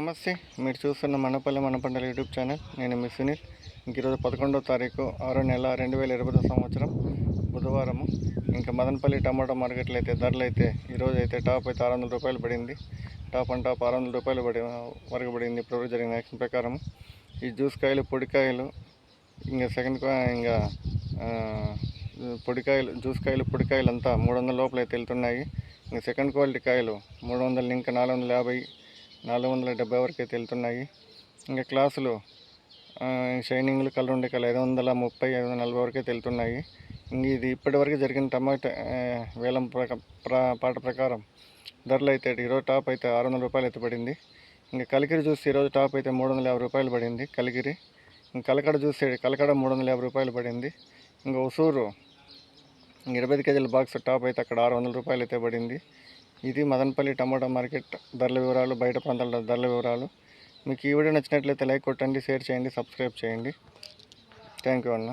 నమస్తే, మీరు చూస్తున్న మనపల్లి మన పంటల యూట్యూబ్ ఛానల్. నేను మీ సునీల్. ఈరోజు 11వ తారీఖు 6వ నెల 2020 సంవత్సరం బుధవారము. ఇంకా మదనపల్లి టమాటా మార్కెట్లో అయితే ధరలు అయితే ఈరోజు అయితే టాప్ అయితే 600 రూపాయలు పడింది. టాప్ అండ్ టాప్ 600 రూపాయలు వరకు పడింది ఇప్పుడు జరిగిన యాక్షన్ ప్రకారం. ఈ జ్యూస్ కాయలు, పొడికాయలు, ఇంకా ఇంకా పొడికాయలు, జ్యూస్ కాయలు, పొడికాయలు అంతా 300 లోపల అయితే వెళ్తున్నాయి. ఇంకా సెకండ్ క్వాలిటీ కాయలు 300, ఇంకా 450, 470 వరకు అయితే వెళ్తున్నాయి. ఇంకా క్లాసులు షైనింగ్లు, కలర్ ఉండే కాయలు 530, 540 వరకు అయితే వెళ్తున్నాయి. ఇంక ఇది ఇప్పటివరకు జరిగిన టమాటా వేలం పాట ప్రకారం ధరలు అయితే ఈరోజు టాప్ అయితే 600 రూపాయలు అయితే పడింది. ఇంకా కలికిరి చూస్తే ఈరోజు టాప్ అయితే 350 రూపాయలు పడింది కలికిరి. ఇంకా కలకడ చూస్తే కలకడ 350 రూపాయలు పడింది. ఇంకా ఉసూరు 25 కేజీల బాక్స్ టాప్ అయితే అక్కడ 600 రూపాయలు అయితే పడింది. ఇది మదనపల్లి టమాటా మార్కెట్ ధరల వివరాలు, బయట ప్రాంతాల ధరల వివరాలు. మీకు ఈ వీడియో నచ్చినట్లయితే లైక్ కొట్టండి, షేర్ చేయండి, సబ్స్క్రైబ్ చేయండి. థ్యాంక్ యూ అన్న.